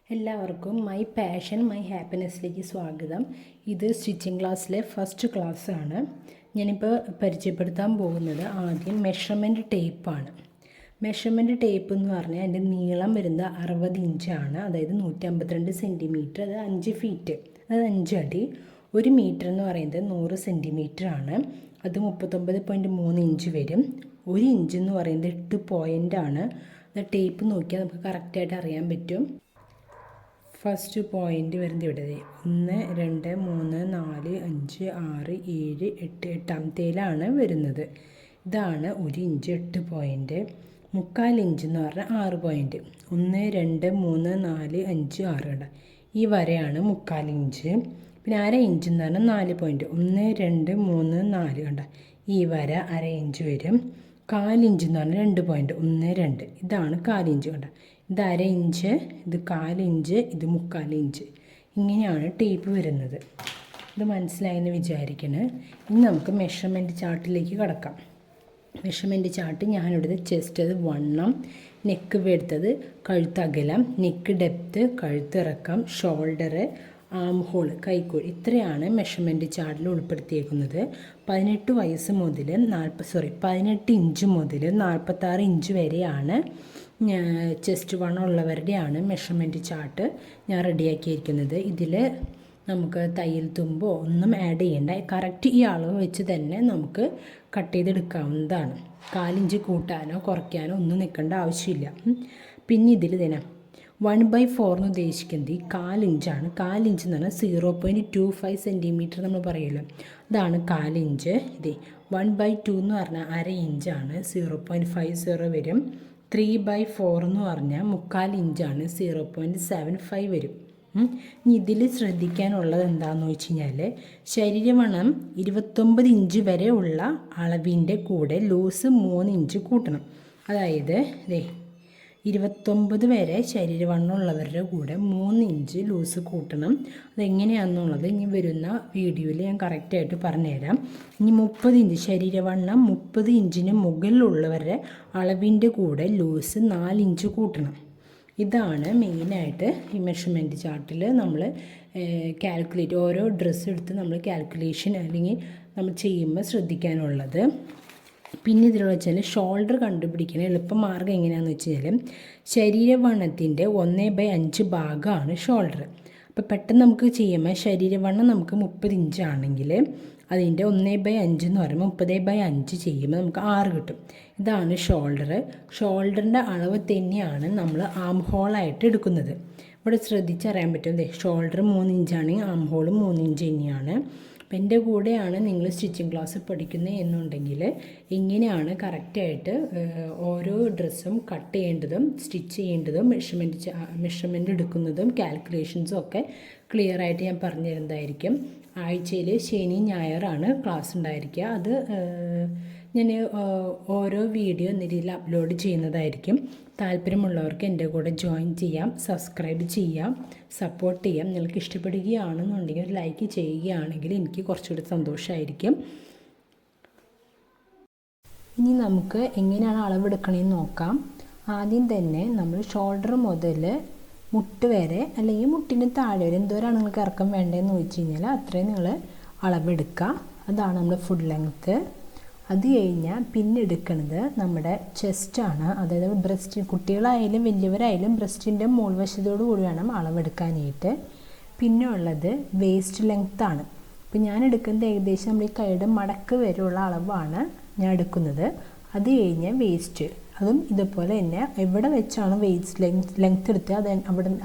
എല്ലാവർക്കും my passion my ഹാപ്പിനെസ്സിലേക്ക് സ്വാഗതം. ഇത് സ്റ്റിച്ചിങ് ക്ലാസ്സിലെ ഫസ്റ്റ് ക്ലാസ്സാണ്. ഞാനിപ്പോൾ പരിചയപ്പെടുത്താൻ പോകുന്നത് ആദ്യം മെഷർമെൻറ്റ് ടേപ്പാണ്. മെഷർമെൻറ്റ് ടേപ്പ് എന്ന് പറഞ്ഞാൽ അതിൻ്റെ നീളം വരുന്നത് 60 ഇഞ്ചാണ്, അതായത് 152 സെൻറ്റിമീറ്റർ, അത് 5 ഫീറ്റ്, അത് 5 അടി. 1 മീറ്റർ എന്ന് പറയുന്നത് 100 സെൻറ്റിമീറ്റർ ആണ്, അത് 39.3 ഇഞ്ച് വരും. 1 ഇഞ്ച് എന്ന് പറയുന്നത് 8 പോയിൻ്റാണ്. അത് ടേപ്പ് നോക്കിയാൽ നമുക്ക് കറക്റ്റായിട്ട് അറിയാൻ പറ്റും. ഫസ്റ്റ് പോയിൻ്റ് വരുന്നത് ഇവിടെ 1 2 3 4 5 6 7 8 എട്ടാമത്തേലാണ് വരുന്നത്. ഇതാണ് 1 ഇഞ്ച് 8 പോയിൻ്റ്. 3/4 ഇഞ്ച് എന്ന് പറഞ്ഞാൽ 6 പോയിൻ്റ്. 1 2 3 4 5 6 ഉണ്ട്. ഈ വരയാണ് 3/4 ഇഞ്ച്. പിന്നെ 1/2 ഇഞ്ച് എന്ന് പറഞ്ഞാൽ 4 പോയിൻ്റ്. 1 2 3 4 കണ്ട, ഈ വര 1/2 ഇഞ്ച് വരും. 1/4 ഇഞ്ച് എന്ന് പറഞ്ഞാൽ 2 പോയിൻ്റ്. 1 2, ഇതാണ് 1/4 ഇഞ്ച് കണ്ട. ഇത് 1/2 ഇഞ്ച്, ഇത് 1/4 ഇഞ്ച്, ഇത് 3/4 ഇഞ്ച്. ഇങ്ങനെയാണ് ടേപ്പ് വരുന്നത്. ഇത് മനസ്സിലായെന്ന് വിചാരിക്കണേ. ഇനി നമുക്ക് മെഷർമെൻറ്റ് ചാർട്ടിലേക്ക് കടക്കാം. മെഷർമെൻറ്റ് ചാർട്ട് ഞാനിവിടെ ചെസ്റ്റ് അത് വണ്ണം, നെക്ക് വെടുത്തത്, കഴുത്തകലം, നെക്ക് ഡെപ്ത്ത്, കഴുത്തിറക്കം, ഷോൾഡർ, ആം ഹോൾ, കൈക്കോൾ, ഇത്രയാണ് മെഷർമെൻറ്റ് ചാർട്ടിൽ ഉൾപ്പെടുത്തിയേക്കുന്നത്. 18 വയസ്സ് മുതൽ 18 ഇഞ്ച് മുതൽ 46 ഇഞ്ച് വരെയാണ് ചെസ്റ്റ് വണ്ണമുള്ളവരുടെയാണ് മെഷർമെൻറ്റ് ചാർട്ട് ഞാൻ റെഡിയാക്കിയിരിക്കുന്നത്. ഇതിൽ നമുക്ക് തയ്യൽ തുമ്പോ ഒന്നും ആഡ് ചെയ്യേണ്ട, കറക്റ്റ് ഈ അളവ് വെച്ച് തന്നെ നമുക്ക് കട്ട് ചെയ്തെടുക്കാവുന്നതാണ്. 1/4 ഇഞ്ച് കൂട്ടാനോ കുറയ്ക്കാനോ ഒന്നും നിൽക്കേണ്ട ആവശ്യമില്ല. പിന്നെ ഇതിൽ തന്നെ 1/4 എന്ന് ഉദ്ദേശിക്കുന്നത് 1/4 ഇഞ്ചാണ്. 1/4 ഇഞ്ച് എന്ന് പറഞ്ഞാൽ 0.25 സെൻറ്റിമീറ്റർ നമ്മൾ പറയുമല്ലോ, അതാണ് 1/4 ഇഞ്ച്. ഇതേ 1/2 എന്ന് പറഞ്ഞാൽ 1/2 ഇഞ്ചാണ്, 0.50 വരും. 3/4 എന്ന് പറഞ്ഞാൽ 3/4 ഇഞ്ചാണ്, 0.75 വരും. ഇതിൽ ശ്രദ്ധിക്കാനുള്ളത് എന്താണെന്ന് വെച്ച് കഴിഞ്ഞാൽ ശരീരവണ്ണം 29 ഇഞ്ച് വരെ ഉള്ള അളവിൻ്റെ കൂടെ ലൂസ് 3 ഇഞ്ച് കൂട്ടണം. അതായത് 29 വരെ ശരീരവണ്ണമുള്ളവരുടെ കൂടെ 3 ഇഞ്ച് ലൂസ് കൂട്ടണം. അതെങ്ങനെയാണെന്നുള്ളത് ഇനി വരുന്ന വീഡിയോയിൽ ഞാൻ കറക്റ്റായിട്ട് പറഞ്ഞുതരാം. ഇനി 30 ഇഞ്ച് ശരീരവണ്ണം 30 ഇഞ്ചിന് മുകളിലുള്ളവരുടെ അളവിൻ്റെ കൂടെ ലൂസ് 4 ഇഞ്ച് കൂട്ടണം. ഇതാണ് മെയിനായിട്ട് ഈ മെഷർമെൻറ്റ് ചാർട്ടിൽ നമ്മൾ കാൽക്കുലേറ്റ്, ഓരോ ഡ്രസ്സ് എടുത്ത് നമ്മൾ കാൽക്കുലേഷൻ അല്ലെങ്കിൽ നമ്മൾ ചെയ്യുമ്പോൾ ശ്രദ്ധിക്കാനുള്ളത്. പിന്നെ ഇതിലുള്ള വെച്ചാൽ ഷോൾഡർ കണ്ടുപിടിക്കുന്ന എളുപ്പമാർഗ്ഗം എങ്ങനെയാണെന്ന് വെച്ച് കഴിഞ്ഞാൽ ശരീരവണ്ണത്തിൻ്റെ 1/5 ഭാഗമാണ് ഷോൾഡർ. അപ്പോൾ പെട്ടെന്ന് നമുക്ക് ചെയ്യുമ്പോൾ ശരീരവണ്ണം നമുക്ക് 30 ഇഞ്ചാണെങ്കിൽ അതിൻ്റെ 1/5 എന്ന് പറയുമ്പോൾ 30/5 ചെയ്യുമ്പോൾ നമുക്ക് 6 കിട്ടും. ഇതാണ് ഷോൾഡർ. ഷോൾഡറിൻ്റെ അളവ് തന്നെയാണ് നമ്മൾ ആം ഹോളായിട്ട് എടുക്കുന്നത്. ഇവിടെ ശ്രദ്ധിച്ചറിയാൻ പറ്റും, ഷോൾഡർ 3 ഇഞ്ചാണെങ്കിൽ ആം ഹോൾ 3 ഇഞ്ച് തന്നെയാണ്. അപ്പം എൻ്റെ കൂടെയാണ് നിങ്ങൾ സ്റ്റിച്ചിങ് ക്ലാസ് പഠിക്കുന്നത് എന്നുണ്ടെങ്കിൽ എങ്ങനെയാണ് ഓരോ ഡ്രസ്സും കട്ട് ചെയ്യേണ്ടതും സ്റ്റിച്ച് ചെയ്യേണ്ടതും മെഷർമെൻറ്റ് എടുക്കുന്നതും കാൽക്കുലേഷൻസും ഒക്കെ ക്ലിയറായിട്ട് ഞാൻ പറഞ്ഞു തരുന്നതായിരിക്കും. ആഴ്ചയിൽ ശനി ഞായറാണ് ക്ലാസ് ഉണ്ടായിരിക്കുക. അത് ഞാൻ ഓരോ വീഡിയോ എന്ന രീതിയിൽ അപ്ലോഡ് ചെയ്യുന്നതായിരിക്കും. താല്പര്യമുള്ളവർക്ക് എൻ്റെ കൂടെ ജോയിൻ ചെയ്യാം, സബ്സ്ക്രൈബ് ചെയ്യാം, സപ്പോർട്ട് ചെയ്യാം. നിങ്ങൾക്ക് ഇഷ്ടപ്പെടുകയാണെന്നുണ്ടെങ്കിൽ ഒരു ലൈക്ക് ചെയ്യുകയാണെങ്കിൽ എനിക്ക് കുറച്ചുകൂടി സന്തോഷമായിരിക്കും. ഇനി നമുക്ക് എങ്ങനെയാണ് അളവെടുക്കണമെന്ന് നോക്കാം. ആദ്യം തന്നെ നമ്മൾ ഷോൾഡർ മുതൽ മുട്ട് വരെ അല്ലെങ്കിൽ മുട്ടിന് താഴെ വരെ എന്തോരാണ് നിങ്ങൾക്ക് ഇറക്കം വേണ്ടതെന്ന് ചോദിച്ചു കഴിഞ്ഞാൽ അത്രയും നിങ്ങൾ അളവെടുക്കുക. അതാണ് നമ്മുടെ ഫുൾ ലെങ്ത്ത്. അത് കഴിഞ്ഞാൽ പിന്നെ എടുക്കുന്നത് നമ്മുടെ ചെസ്റ്റാണ്, അതായത് ബ്രസ്റ്റ്. കുട്ടികളായാലും വലിയവരായാലും ബ്രസ്റ്റിൻ്റെ മുൾവശത്തോടു കൂടി വേണം അളവെടുക്കാനായിട്ട്. പിന്നെ ഉള്ളത് വേസ്റ്റ് ലെങ്ത്താണ്. അപ്പോൾ ഞാൻ എടുക്കുന്നത് ഏകദേശം നമ്മുടെ ഈ കൈയുടെ മടക്ക് വരെയുള്ള അളവാണ് ഞാൻ എടുക്കുന്നത്. അത് കഴിഞ്ഞ് വേസ്റ്റ്, അതും ഇതുപോലെ തന്നെ എവിടെ വെച്ചാണ് വേസ്റ്റ് ലെങ്ത്ത് എടുത്ത് അത്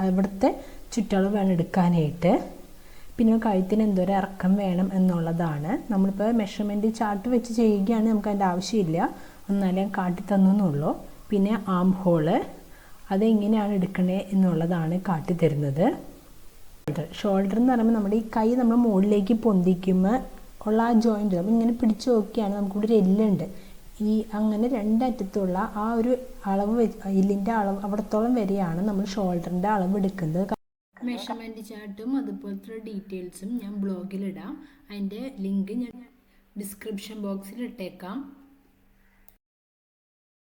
അവിടുത്തെ ചുറ്റളവ് വേണം എടുക്കാനായിട്ട്. പിന്നെ കഴുത്തിന് എന്തോരം ഇറക്കം വേണം എന്നുള്ളതാണ്. നമ്മളിപ്പോൾ മെഷർമെൻറ്റ് ചാർട്ട് വെച്ച് ചെയ്യുകയാണ്, നമുക്ക് അതിൻ്റെ ആവശ്യമില്ല, എന്നാലും കാട്ടി തന്നുള്ളൂ. പിന്നെ ആം ഹോള് അതെങ്ങനെയാണ് എടുക്കണേ എന്നുള്ളതാണ് കാട്ടി തരുന്നത്. ഷോൾഡർ എന്ന് പറയുമ്പോൾ നമ്മുടെ ഈ കൈ നമ്മൾ മുകളിലേക്ക് പൊന്തിക്കുമ്പോൾ ഉള്ള ആ ജോയിൻറ്റ് നമ്മൾ ഇങ്ങനെ പിടിച്ച് നോക്കിയാണ് നമുക്കിവിടെ ഒരു എല്ലുണ്ട്. ഈ അങ്ങനെ രണ്ടറ്റത്തുള്ള ആ ഒരു അളവ് എല്ലിൻ്റെ അളവ് അവിടത്തോളം വരെയാണ് നമ്മൾ ഷോൾഡറിൻ്റെ അളവ് എടുക്കുന്നത്. മെഷർമെൻറ്റ് ചാർട്ടും അതുപോലത്തെ ഡീറ്റെയിൽസും ഞാൻ ബ്ലോഗിലിടാം. അതിൻ്റെ ലിങ്ക് ഞാൻ ഡിസ്ക്രിപ്ഷൻ ബോക്സിൽ ഇട്ടേക്കാം.